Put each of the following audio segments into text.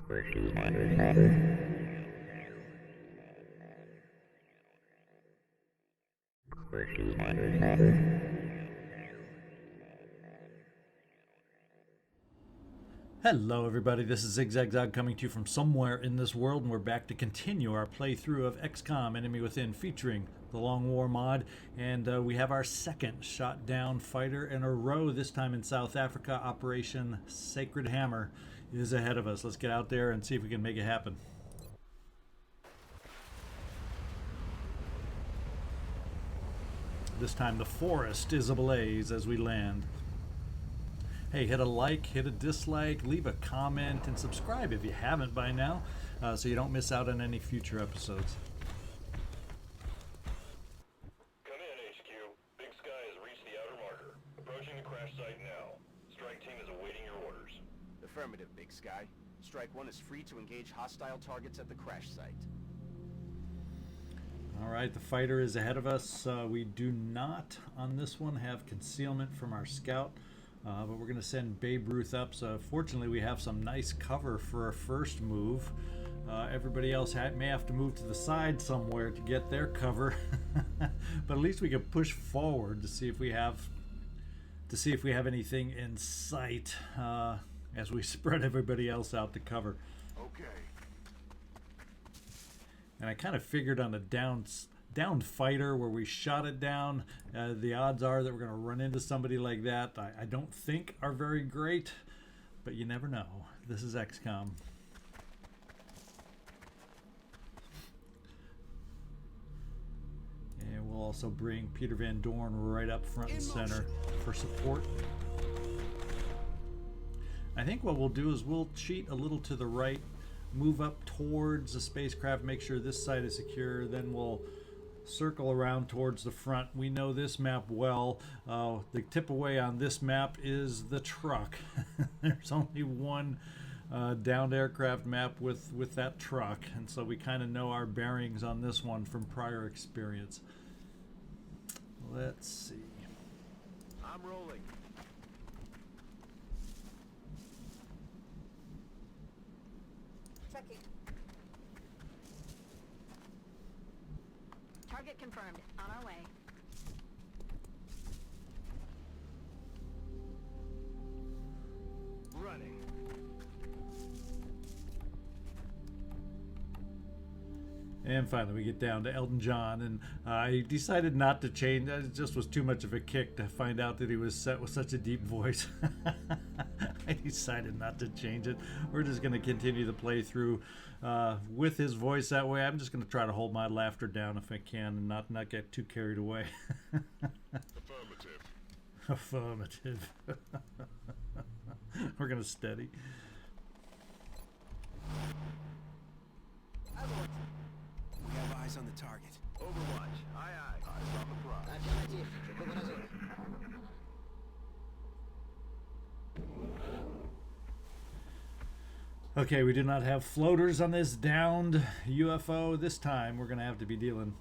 Hello everybody, this is ZigZagZog coming to you from somewhere in this world, and we're back to continue our playthrough of XCom Enemy Within, featuring the Long War mod, and we have our second shot down fighter in a row, this time in South Africa. Operation Sacred Hammer is ahead of us. Let's get out there and see if we can make it happen. This time the forest is ablaze as we land. Hey, hit a like, hit a dislike, leave a comment, and subscribe if you haven't by now, so you don't miss out on any future episodes. Come in, HQ. Big Sky has reached the outer marker. Approaching the crash site now. Strike team is awaiting your orders. Affirmative, Big Sky. Strike 1 is free to engage hostile targets at the crash site. Alright, the fighter is ahead of us. We do not, on this one, have concealment from our scout. But we're going to send Babe Ruth up, so fortunately we have some nice cover for our first move. Everybody else may have to move to the side somewhere to get their cover, but at least we can push forward to see if we have anything in sight as we spread everybody else out to cover. Okay. And I kind of figured on a downed fighter where we shot it down, the odds are that we're going to run into somebody like that. I don't think are very great, but you never know. This is XCOM. And we'll also bring Peter Van Doorn right up front and center for support. I think what we'll do is we'll cheat a little to the right, move up towards the spacecraft, make sure this side is secure, then we'll circle around towards the front. We know this map well. The tip away on this map is the truck. There's only one downed aircraft map with that truck, and so we kind of know our bearings on this one from prior experience. Let's see. I'm rolling. Checking. Target confirmed. On our way. Running. And finally we get down to Elton John, and I decided not to change. It just was too much of a kick to find out that he was set with such a deep voice. I decided not to change it. We're just going to continue the playthrough with his voice that way. I'm just going to try to hold my laughter down if I can and not get too carried away. Affirmative. Affirmative. We're going to steady. We have eyes on the target. Overwatch. Aye, aye. Eyes on the prize. Okay, we do not have floaters on this downed UFO. This time we're going to have to be dealing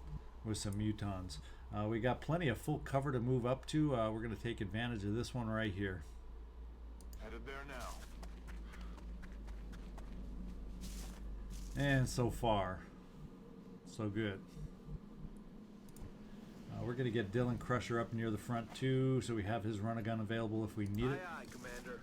with some mutons. We got plenty of full cover to move up to. We're going to take advantage of this one right here. Headed there now. And so far, so good. We're going to get Dylan Crusher up near the front too, so we have his run-a-gun available if we need it. Aye, aye, Commander.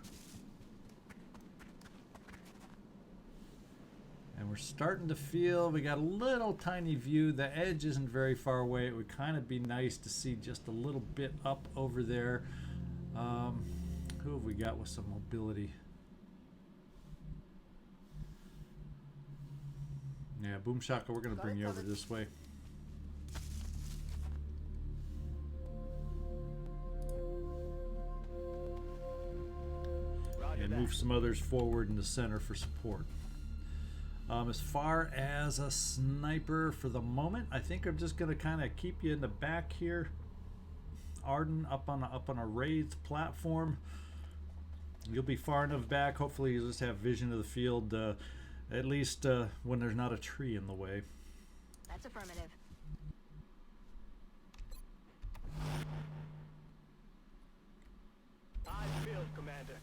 And we're starting to feel we got a little tiny view. The edge isn't very far away. It would kind of be nice to see just a little bit up over there. Who have we got with some mobility? Yeah, Boom Shaka, we're going to bring you over this way. And move some others forward in the center for support. As far as a sniper for the moment, I think I'm just going to kind of keep you in the back here. Arden up on a raised platform. You'll be far enough back. Hopefully you just have vision of the field, at least when there's not a tree in the way. That's affirmative. Eyes field, Commander.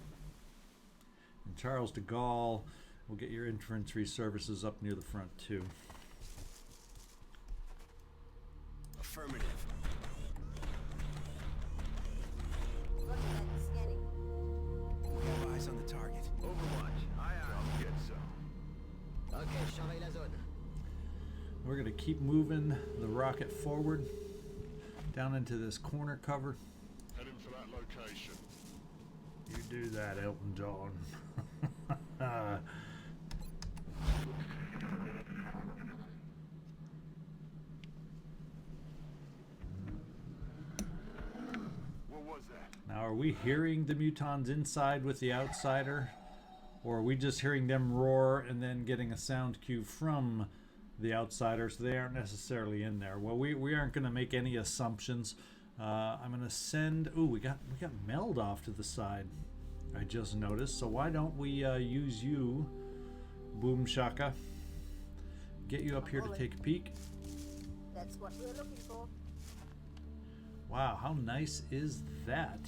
And Charles DeGaulle We'll get your infantry services up near the front too. Affirmative. Roger that. Scanning. We have eyes on the target. Overwatch. Aye, aye. I'll get some. Ok, surveille la zone. We're going to keep moving the rocket forward down into this corner cover. Heading for that location. You do that, Elton John. What was that? Now, are we hearing the mutons inside with the outsider? Or are we just hearing them roar and then getting a sound cue from the outsider, so they aren't necessarily in there? Well, we aren't going to make any assumptions. I'm going to send... Ooh, we got Meld off to the side, I just noticed. So why don't we use you, Boom Shaka? Get you up here to take a peek. That's what we're looking for. Wow, how nice is that?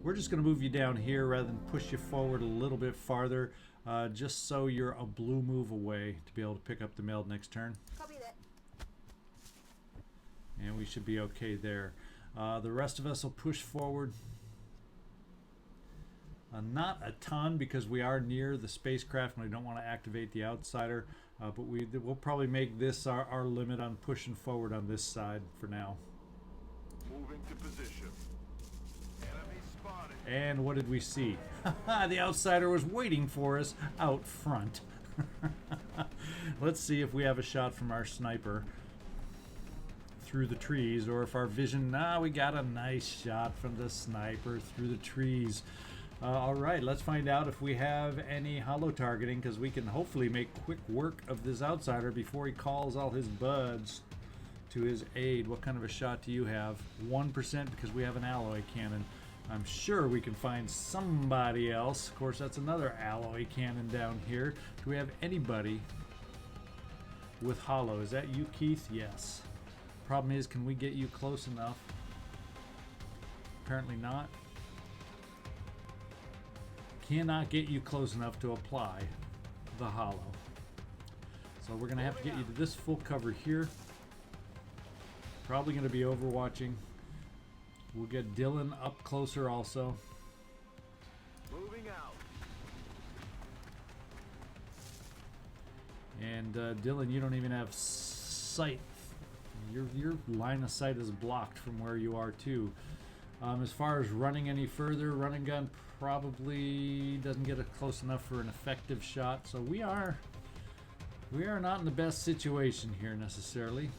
We're just going to move you down here rather than push you forward a little bit farther, just so you're a blue move away to be able to pick up the Meld next turn. Copy that. And we should be okay there. The rest of us will push forward. Not a ton, because we are near the spacecraft and we don't want to activate the outsider, but we'll probably make this our limit on pushing forward on this side for now. Moving to position. Enemy spotted. And what did we see? The outsider was waiting for us out front. Let's see if we have a shot from our sniper through the trees, or if our vision... we got a nice shot from the sniper through the trees. Alright, let's find out if we have any hollow targeting, because we can hopefully make quick work of this outsider before he calls all his buds to his aid. What kind of a shot do you have? 1%, because we have an alloy cannon. I'm sure we can find somebody else. Of course, that's another alloy cannon down here. Do we have anybody with hollow? Is that you, Keith? Yes. Problem is, can we get you close enough? Apparently not. Cannot get you close enough to apply the hollow. So we're going to have to get you to this full cover here. Probably going to be overwatching. We'll get Dylan up closer also. Moving out. And Dylan, you don't even have sight. Your line of sight is blocked from where you are too. As far as running any further, running gun probably doesn't get it close enough for an effective shot. So we are not in the best situation here necessarily.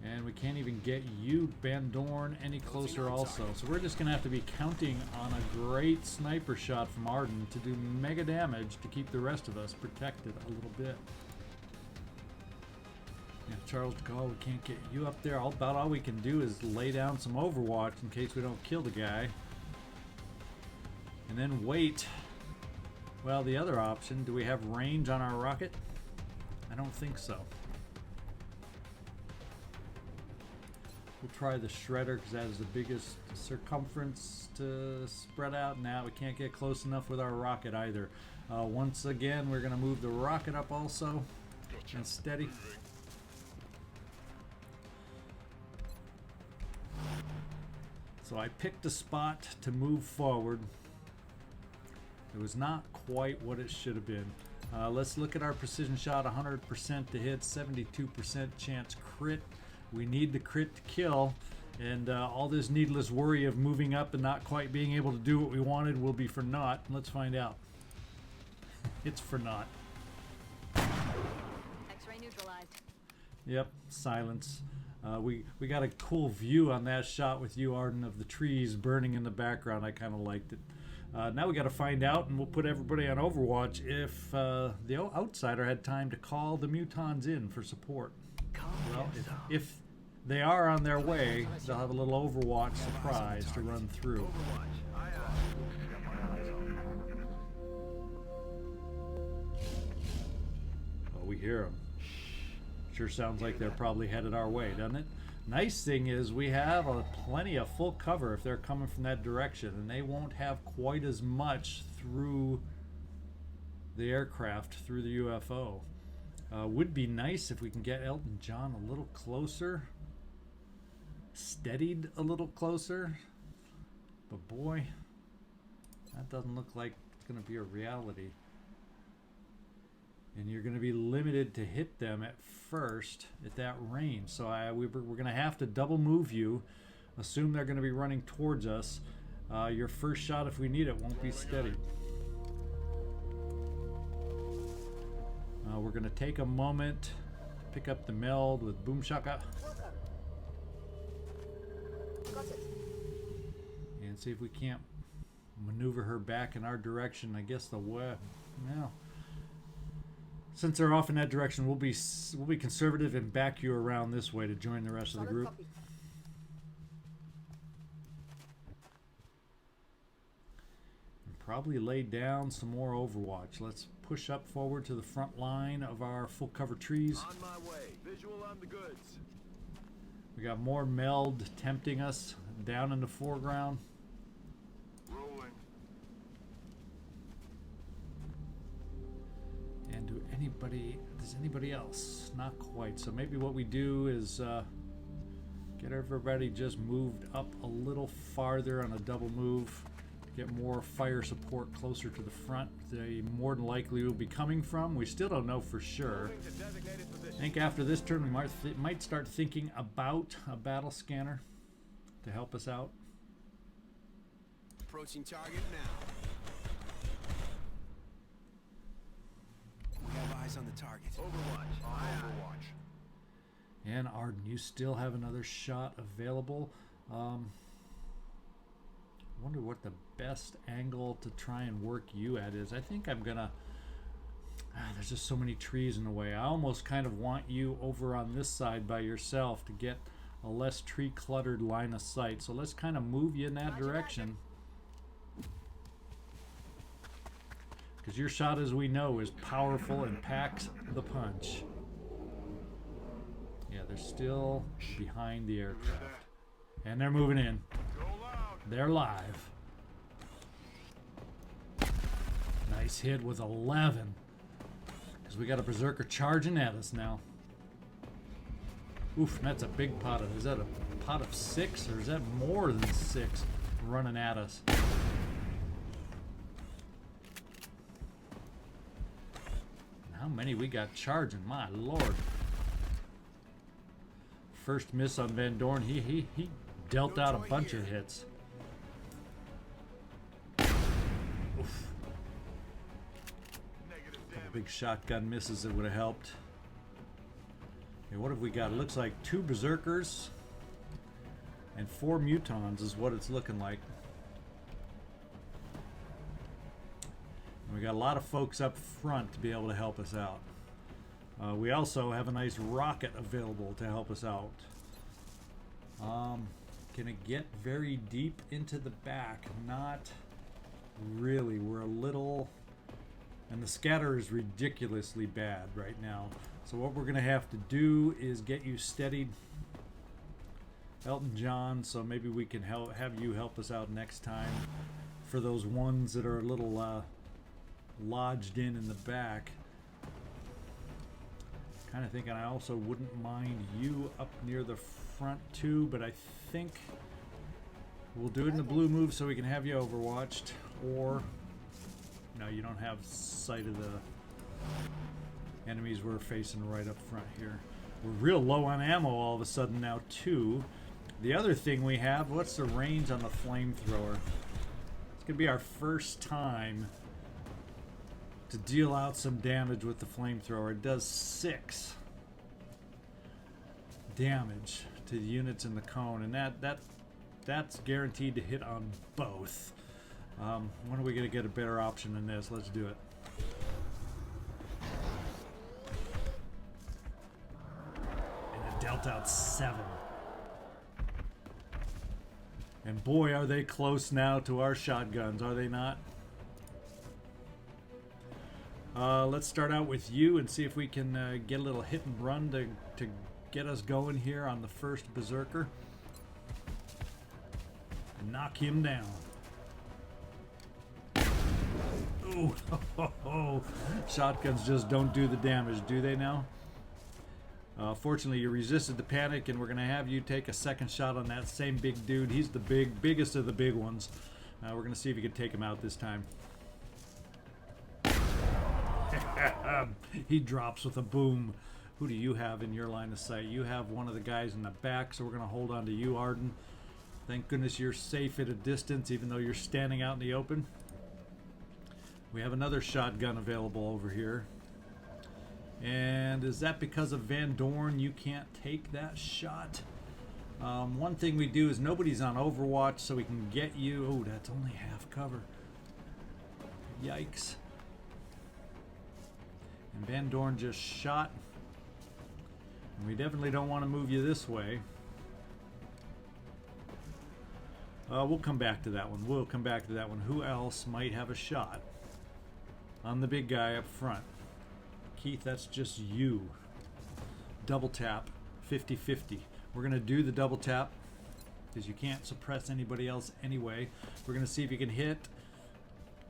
And we can't even get you, Doorn, any closer also. So we're just going to have to be counting on a great sniper shot from Arden to do mega damage to keep the rest of us protected a little bit. Yeah, Charles DeGaulle, we can't get you up there. About all we can do is lay down some overwatch in case we don't kill the guy. And then wait. Well, the other option, do we have range on our rocket? I don't think so. We'll try the shredder because that is the biggest circumference to spread out. Now we can't get close enough with our rocket either. Once again, we're going to move the rocket up also. Gotcha. And steady. Moving. So I picked a spot to move forward. It was not quite what it should have been. Let's look at our precision shot. 100% to hit, 72% chance crit. We need the crit to kill, and all this needless worry of moving up and not quite being able to do what we wanted will be for naught. Let's find out. It's for naught. X-ray neutralized. Yep, silence. We got a cool view on that shot with you, Arden, of the trees burning in the background. I kind of liked it. Now we got to find out, and we'll put everybody on Overwatch, if the outsider had time to call the mutons in for support. Well, if they are on their way, they'll have a little Overwatch surprise to run through. Overwatch. Aye, aye. Got my eyes on. Oh, we hear them. Sure sounds like they're probably headed our way, doesn't it? Nice thing is we have plenty of full cover if they're coming from that direction, and they won't have quite as much through the aircraft, through the UFO. Would be nice if we can get Elton John a little closer, steadied a little closer, but boy, that doesn't look like it's going to be a reality. And you're going to be limited to hit them at first at that range. So we're going to have to double move you. Assume they're going to be running towards us. Your first shot, if we need it, won't be steady. We're going to take a moment to pick up the meld with Boom Shaka. Got it. And see if we can't maneuver her back in our direction. I guess since they're off in that direction, we'll be conservative and back you around this way to join the rest of the Solid group. copy. And probably lay down some more overwatch. Let's push up forward to the front line of our full cover trees. On my way. Visual on the goods. We got more meld tempting us down in the foreground. Rolling. And does anybody else? Not quite. So maybe what we do is get everybody just moved up a little farther on a double move to get more fire support closer to the front. They more than likely will be coming from. We still don't know for sure. Moving to designated position. I think after this turn we might start thinking about a battle scanner to help us out. Approaching target now. We have eyes on the target. Overwatch. Overwatch. And Arden, you still have another shot available. Wonder what the best angle to try and work you at is. I think I'm gonna... there's just so many trees in the way. I almost kind of want you over on this side by yourself to get a less tree cluttered line of sight. So let's kind of move you in that direction. Because your shot, as we know, is powerful and packs the punch. Yeah, they're still behind the aircraft. And they're moving in. They're live. Nice hit with 11. Because we got a berserker charging at us now. Oof, that's a big pot of... Is that a pot of 6? Or is that more than 6 running at us? How many we got charging? My lord. First miss on Van Doorn. He dealt out a bunch of hits. Oof. Couple big shotgun misses that would have helped. Okay, what have we got? It looks like 2 berserkers and 4 mutons is what it's looking like. And we got a lot of folks up front to be able to help us out. We also have a nice rocket available to help us out. Can it get very deep into the back? Not really. We're a little... And the scatter is ridiculously bad right now. So what we're going to have to do is get you steadied, Elton John, so maybe we can have you help us out next time for those ones that are a little lodged in the back. Kind of thinking I also wouldn't mind you up near the front too, but I think we'll do it in the blue move so we can have you overwatched, or no, you don't have sight of the enemies we're facing right up front here. We're real low on ammo all of a sudden now too. The other thing we have, what's the range on the flamethrower? It's gonna be our first time to deal out some damage with the flamethrower. It does 6 damage to the units in the cone, and that's guaranteed to hit on both. When are we gonna get a better option than this? Let's do it. And it dealt out 7. And boy, are they close now to our shotguns, are they not? Let's start out with you and see if we can get a little hit and run to get us going here on the first berserker. And knock him down. Ooh, shotguns just don't do the damage, do they now? Fortunately, you resisted the panic, and we're going to have you take a second shot on that same big dude. He's the biggest of the big ones. We're going to see if you can take him out this time. He drops with a boom. Who do you have in your line of sight? You have one of the guys in the back, so we're going to hold on to you, Arden. Thank goodness you're safe at a distance, even though you're standing out in the open. We have another shotgun available over here. And is that because of Van Doorn you can't take that shot? One thing we do is nobody's on Overwatch, so we can get you. Oh, that's only half cover. Yikes. And Van Doorn just shot. And we definitely don't want to move you this way. We'll come back to that one. We'll come back to that one. Who else might have a shot on the big guy up front? Keith, that's just you. Double tap, 50-50. We're going to do the double tap because you can't suppress anybody else anyway. We're going to see if you can hit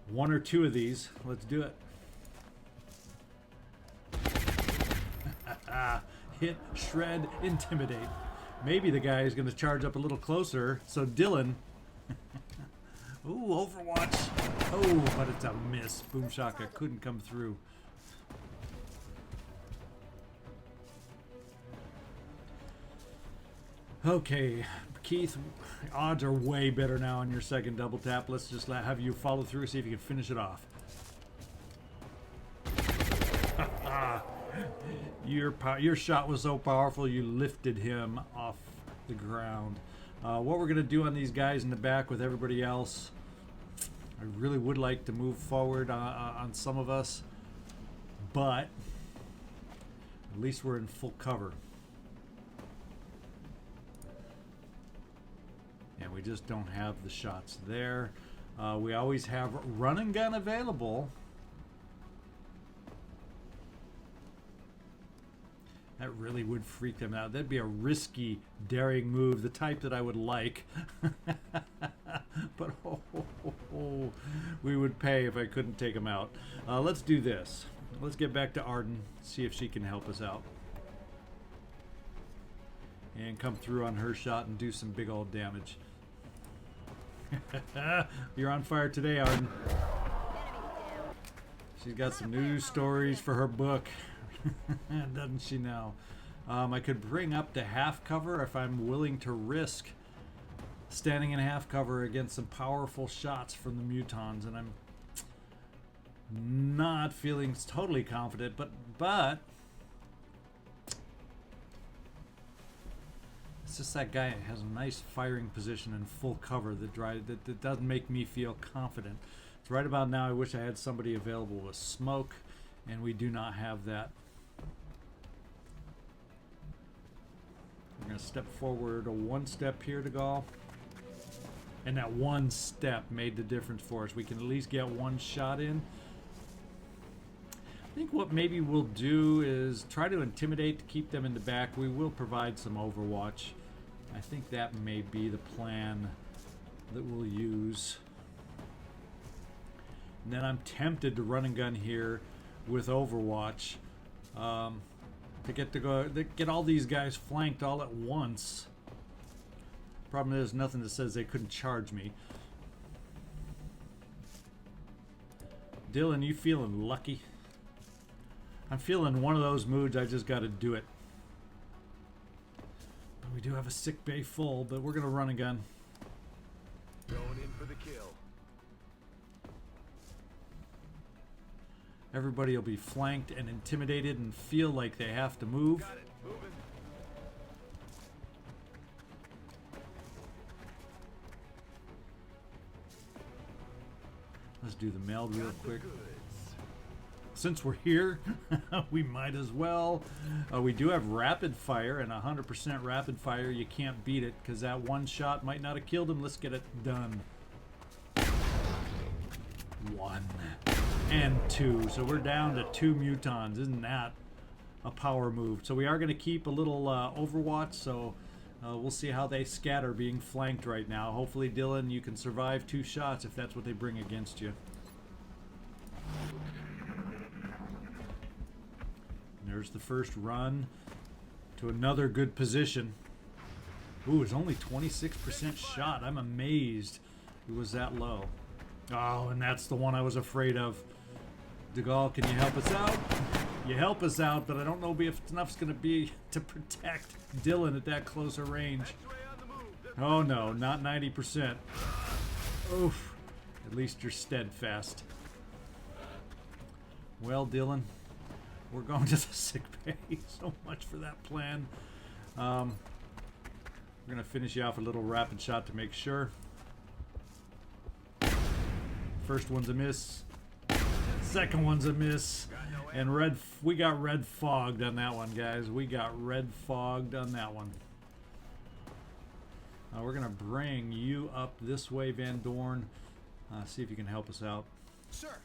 one or two of these. Let's do it. Hit, shred, intimidate. Maybe the guy is going to charge up a little closer. So Dylan. Ooh, Overwatch. Oh, but it's a miss. Boom Shaka couldn't come through. Okay, Keith, odds are way better now on your second double tap. Let's just have you follow through, see if you can finish it off. Your shot was so powerful, you lifted him off the ground. What we're going to do on these guys in the back with everybody else, I really would like to move forward on some of us, but at least we're in full cover. And we just don't have the shots there. We always have run and gun available. That really would freak them out. That'd be a risky, daring move, the type that I would like. But we would pay if I couldn't take them out. Let's do this. Let's get back to Arden, see if she can help us out. And come through on her shot and do some big old damage. You're on fire today, Arden. She's got some news stories for her book. Doesn't she now? I could bring up to half cover if I'm willing to risk standing in half cover against some powerful shots from the mutons, and I'm not feeling totally confident, but it's just that guy has a nice firing position in full cover that doesn't make me feel confident. It's right about now I wish I had somebody available with smoke, and we do not have that. We're going to step forward one step here, DeGaulle. And that one step made the difference for us. We can at least get one shot in. I think what maybe we'll do is try to intimidate to keep them in the back. We will provide some overwatch. I think that may be the plan that we'll use. And then I'm tempted to run and gun here with overwatch. To get all these guys flanked all at once. Problem is, nothing that says they couldn't charge me. Dylan, you feeling lucky? I'm feeling one of those moods, I just got to do it. But we do have a sick bay full, but we're going to run a gun. Going in for the kill. Everybody will be flanked and intimidated and feel like they have to move. Got it. Moving. Let's do the meld real quick. Since we're here, we might as well. We do have rapid fire, and 100% rapid fire, you can't beat it because that one shot might not have killed him. Let's get it done. 1 and 2, so we're down to 2 mutons. Isn't that a power move. So we are going to keep a little overwatch, so we'll see how they scatter being flanked right now. Hopefully, Dylan, you can survive 2 shots if that's what they bring against you. And there's the first run to another good position. Ooh, it's only 26% shot. I'm amazed it was that low. Oh, and that's the one I was afraid of. DeGaulle, can you help us out? You help us out, but I don't know if enough's going to be to protect Dylan at that closer range. Oh no, not 90%. Oof. At least you're steadfast. Well, Dylan, we're going to the sick bay. So much for that plan. We're going to finish you off a little rapid shot to make sure. First one's a miss. Second one's a miss. And we got red fogged on that one, guys. We got red fogged on that one. We're going to bring you up this way, Van Doorn. See if you can help us out. Sir.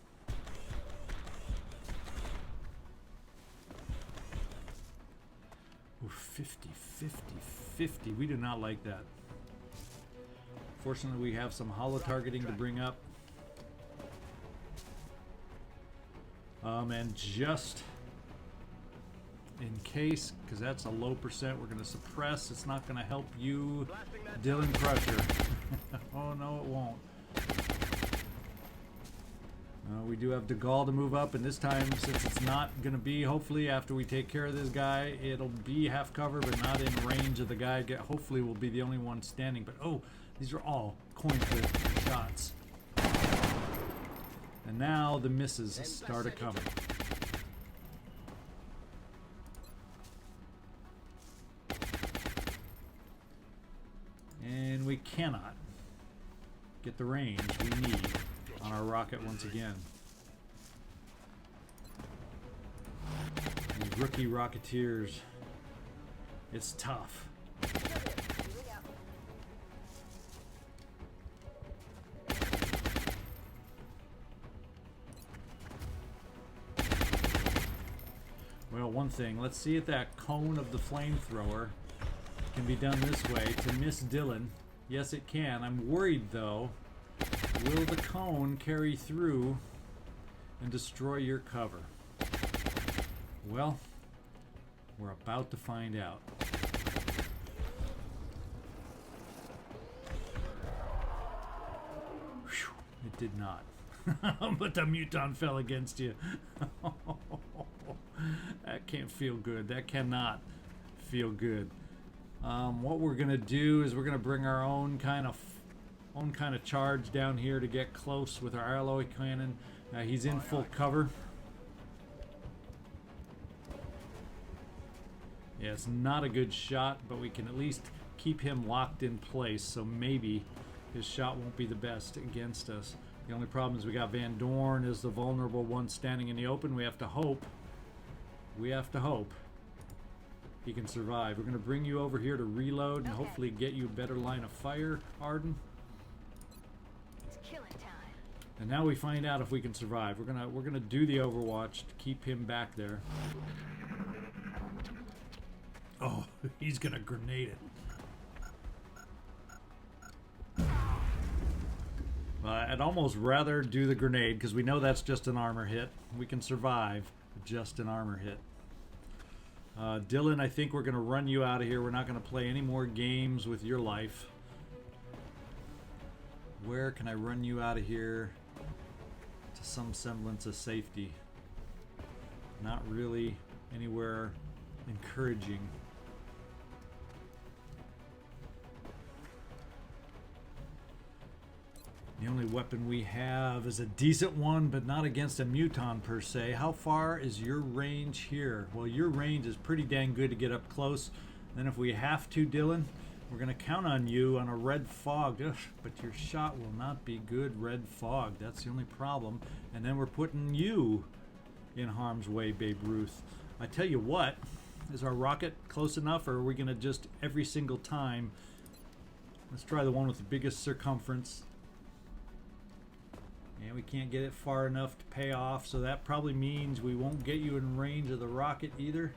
Ooh, 50, 50, 50. We do not like that. Fortunately, we have some hollow targeting to bring up. And just in case, because that's a low percent, we're going to suppress. It's not going to help you, Dylan Crusher. Oh, no, it won't. We do have DeGaulle to move up, and this time, since it's not going to be, hopefully, after we take care of this guy, it'll be half cover, but not in range of the guy. Hopefully, we'll be the only one standing. But, oh, these are all coin flip shots. And now the misses start coming. And we cannot get the range we need on our rocket once again. These rookie Rocketeers. It's tough. Well, one thing, let's see if that cone of the flamethrower can be done this way to miss Dylan. Yes, it can. I'm worried, though. Will the cone carry through and destroy your cover? Well, we're about to find out. Whew, it did not. But the muton fell against you. That can't feel good. That cannot feel good. What we're gonna do is we're gonna bring our own kind of charge down here to get close with our alloy cannon. He's in full cover. Yeah, it's not a good shot, but we can at least keep him locked in place, so maybe his shot won't be the best against us. The only problem is we got Van Doorn as the vulnerable one standing in the open. We have to hope he can survive. We're going to bring you over here to reload and hopefully get you a better line of fire, Arden. It's killing time. And now we find out if we can survive. We're gonna do the overwatch to keep him back there. Oh, he's gonna grenade it. I'd almost rather do the grenade because we know that's just an armor hit. We can survive just an armor hit. Dylan, I think we're going to run you out of here. We're not going to play any more games with your life. Where can I run you out of here to some semblance of safety? Not really anywhere encouraging. The only weapon we have is a decent one, but not against a muton per se. How far is your range here? Well, your range is pretty dang good to get up close. Then if we have to, Dylan, we're going to count on you on a red fog. Ugh, but your shot will not be good red fog. That's the only problem. And then we're putting you in harm's way, Babe Ruth. I tell you what, is our rocket close enough, or are we going to just every single time? Let's try the one with the biggest circumference. And we can't get it far enough to pay off, so that probably means we won't get you in range of the rocket either.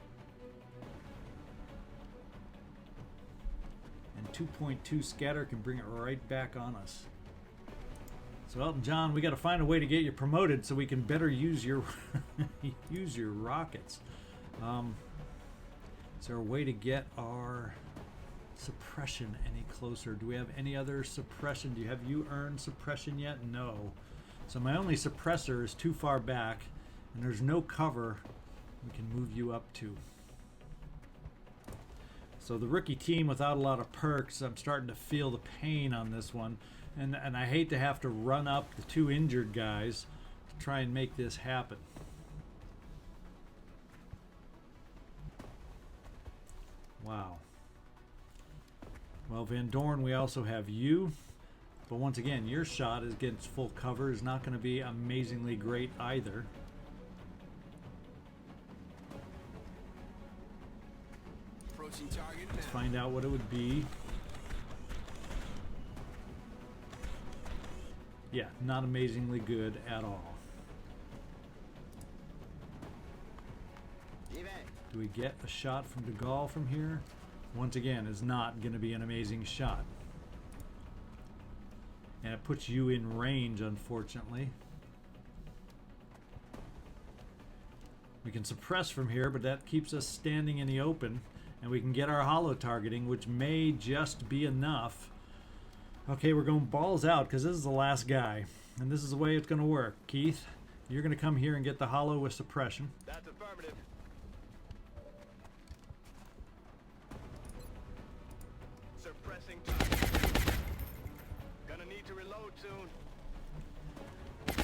2.2 scatter can bring it right back on us. So Elton John, we got to find a way to get you promoted so we can better use your use your rockets. Is there a way to get our suppression any closer? Do we have any other suppression? Have you earned suppression yet? No. So my only suppressor is too far back, and there's no cover we can move you up to. So the rookie team without a lot of perks, I'm starting to feel the pain on this one. And I hate to have to run up the 2 injured guys to try and make this happen. Wow. Well, Van Doorn, we also have you. But once again, your shot against full cover is not going to be amazingly great either. Approaching target Let's now. find out what it would be. Yeah, not amazingly good at all. Do we get a shot from DeGaulle from here? Once again, it's not going to be an amazing shot. And it puts you in range, unfortunately. We can suppress from here, but that keeps us standing in the open. And we can get our holo targeting, which may just be enough. Okay, we're going balls out because this is the last guy. And this is the way it's going to work. Keith, you're going to come here and get the holo with suppression. That's affirmative. Suppressing target. Gonna need to reload soon.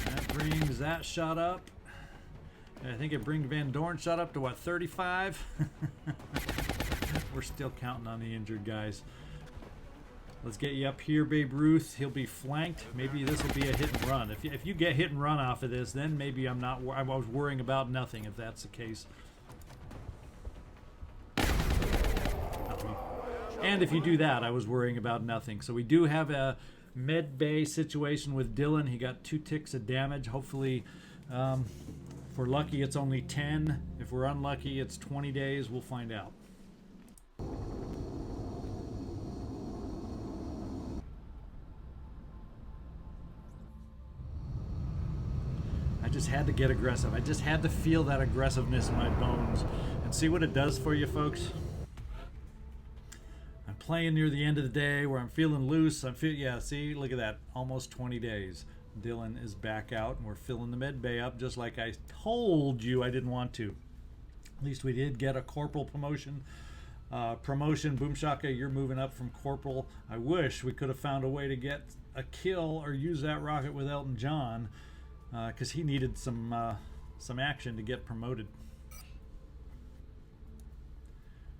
That brings that shot up. I think it brings Van Doorn shot up to what, 35? We're still counting on the injured guys. Let's get you up here, Babe Ruth. He'll be flanked. Maybe this will be a hit and run. If you get hit and run off of this, then maybe I was worrying about nothing if that's the case. And if you do that, I was worrying about nothing. So we do have a med bay situation with Dylan. He got 2 ticks of damage. Hopefully, if we're lucky, it's only 10. If we're unlucky, it's 20 days. We'll find out. I just had to get aggressive. I just had to feel that aggressiveness in my bones and see what it does for you, folks. I'm playing near the end of the day where I'm feeling loose. Yeah, see, look at that. Almost 20 days. Dylan is back out and we're filling the med bay up just like I told you I didn't want to. At least we did get a corporal promotion. Boom Shaka, you're moving up from corporal. I wish we could have found a way to get a kill or use that rocket with Elton John. Because he needed some action to get promoted.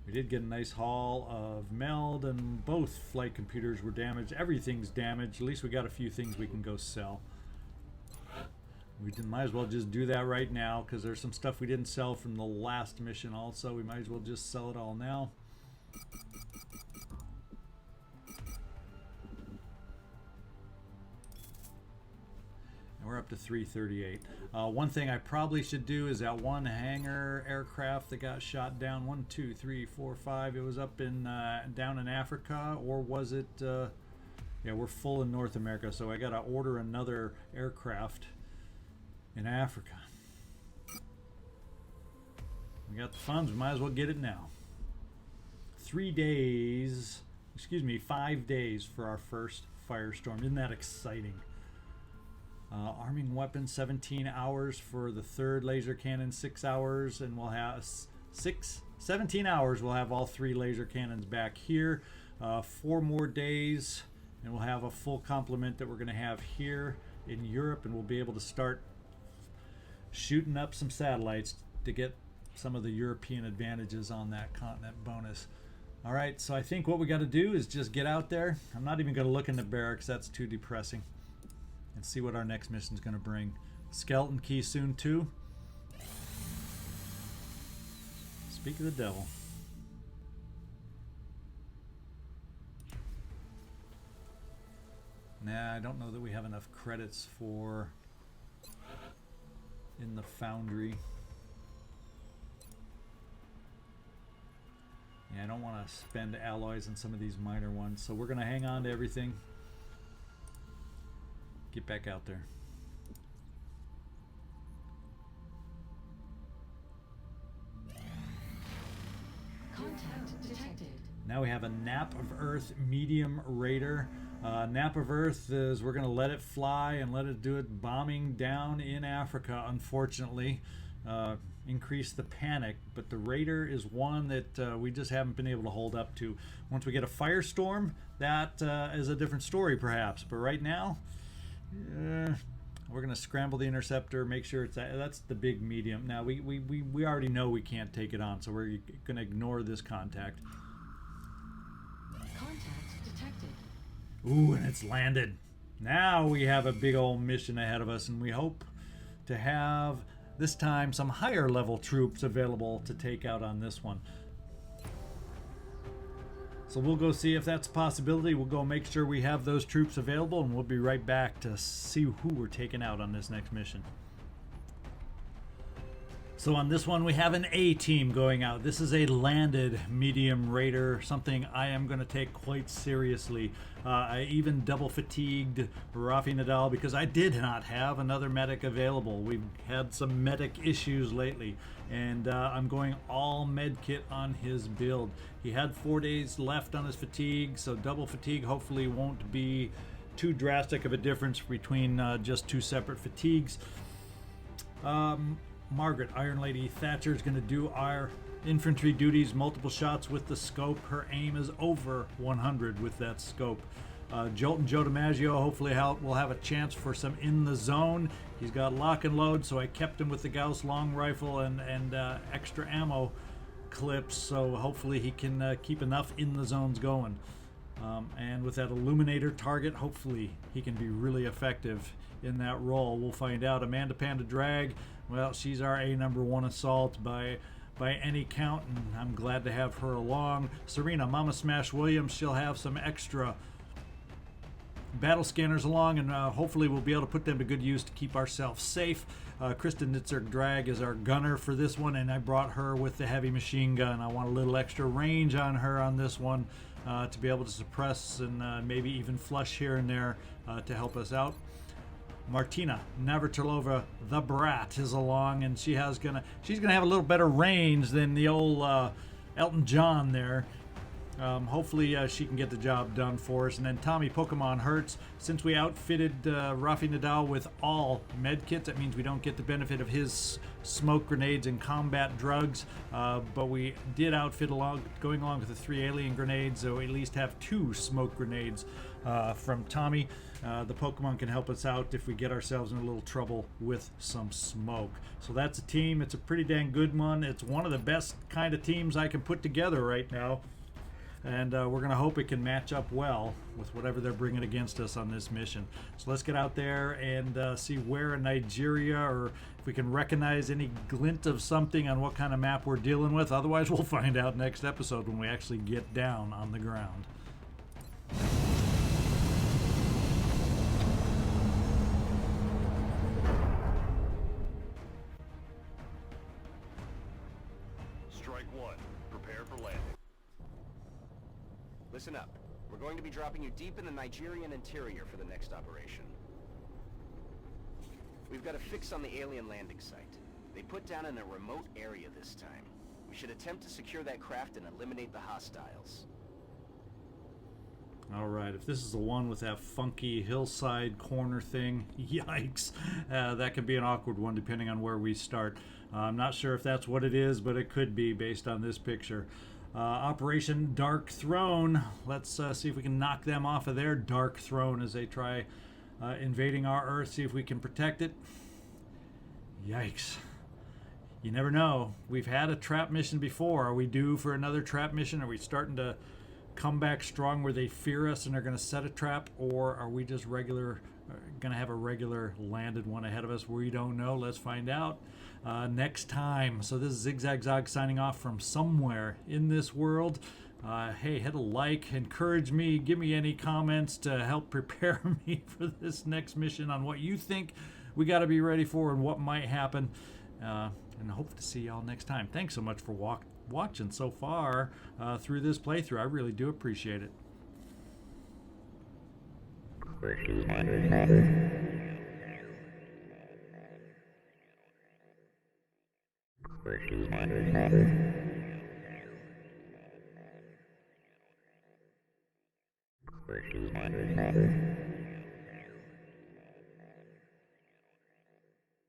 We did get a nice haul of meld, and both flight computers were damaged. Everything's damaged. At least we got a few things we can go sell. We might as well just do that right now because there's some stuff we didn't sell from the last mission also. We might as well just sell it all now. We're up to 338. One thing I probably should do is that one hangar aircraft that got shot down. 1, 2, 3, 4, 5. It was up in down in Africa, or was it? Yeah, we're full in North America, so I gotta order another aircraft in Africa. We got the funds. We might as well get it now. 3 days. Excuse me, 5 days for our first firestorm. Isn't that exciting? Arming weapons, 17 hours for the third laser cannon, 6 hours, and we'll have 17 hours. We'll have all 3 laser cannons back here. 4 more days, and we'll have a full complement that we're going to have here in Europe, and we'll be able to start shooting up some satellites to get some of the European advantages on that continent bonus. All right, so I think what we got to do is just get out there. I'm not even going to look in the barracks. That's too depressing. And see what our next mission is going to bring. Skeleton key soon too. Speak of the devil. Nah, I don't know that we have enough credits for in the foundry. Yeah, I don't want to spend alloys on some of these minor ones, so we're going to hang on to everything. Get back out there. Contact detected. Now we have a Nap of Earth medium raider. Nap of Earth is, we're going to let it fly and let it do it bombing down in Africa, unfortunately. Increase the panic, but the raider is one that we just haven't been able to hold up to. Once we get a firestorm, that is a different story perhaps, but right now we're going to scramble the interceptor, make sure it's that's the big medium. Now we already know we can't take it on, so we're going to ignore this contact. Contact detected. Ooh, and it's landed. Now we have a big old mission ahead of us, and we hope to have this time some higher level troops available to take out on this one. So we'll go see if that's a possibility. We'll go make sure we have those troops available, and we'll be right back to see who we're taking out on this next mission. So on this one we have an A team going out. This is a landed medium raider, something I am going to take quite seriously. I even double fatigued Rafi Nadal because I did not have another medic available. We've had some medic issues lately, and I'm going all med kit on his build. He had 4 days left on his fatigue, so double fatigue hopefully won't be too drastic of a difference between just two separate fatigues. Margaret, Iron Lady Thatcher, is going to do our infantry duties, multiple shots with the scope. Her aim is over 100 with that scope. Jolton Joe DiMaggio hopefully will have a chance for some in the zone. He's got lock and load, so I kept him with the Gauss long rifle and extra ammo clips, so hopefully he can keep enough in the zones going. And with that illuminator target, hopefully he can be really effective in that role. We'll find out. Amanda Panda Drag, well, she's our A number 1 assault by any count, and I'm glad to have her along. Serena Mama Smash Williams, she'll have some extra battle scanners along, and hopefully we'll be able to put them to good use to keep ourselves safe. Kristen Nitzer Drag is our gunner for this one, and I brought her with the heavy machine gun. I want a little extra range on her on this one to be able to suppress and maybe even flush here and there to help us out. Martina Navratilova, the Brat, is along, and she's gonna have a little better range than the old Elton John there. Hopefully she can get the job done for us. And then Tommy Pokemon Hertz, since we outfitted Rafi Nadal with all med kits, that means we don't get the benefit of his smoke grenades and combat drugs, but we did outfit going along with the 3 alien grenades, so we at least have 2 smoke grenades from Tommy. The Pokemon can help us out if we get ourselves in a little trouble with some smoke. So that's a team. It's a pretty dang good one. It's one of the best kind of teams I can put together right now. And we're going to hope it can match up well with whatever they're bringing against us on this mission. So let's get out there and see where in Nigeria, or if we can recognize any glint of something on what kind of map we're dealing with. Otherwise, we'll find out next episode when we actually get down on the ground. Strike 1. Prepare for landing. Listen up. We're going to be dropping you deep in the Nigerian interior for the next operation. We've got a fix on the alien landing site. They put down in a remote area this time. We should attempt to secure that craft and eliminate the hostiles. Alright, if this is the one with that funky hillside corner thing, yikes, that could be an awkward one depending on where we start. I'm not sure if that's what it is, but it could be based on this picture. Operation Dark Throne. Let's see if we can knock them off of their Dark Throne as they try invading our Earth, see if we can protect it. Yikes. You never know. We've had a trap mission before. Are we due for another trap mission? Are we starting to come back strong where they fear us and are going to set a trap? Or are we just going to have a regular landed one ahead of us? We don't know. Let's find out next time. So this is ZigZagZog signing off from somewhere in this world. Hey, hit a like, encourage me, give me any comments to help prepare me for this next mission on what you think we got to be ready for and what might happen. And I hope to see y'all next time. Thanks so much for watching so far through this playthrough. I really do appreciate it. Questions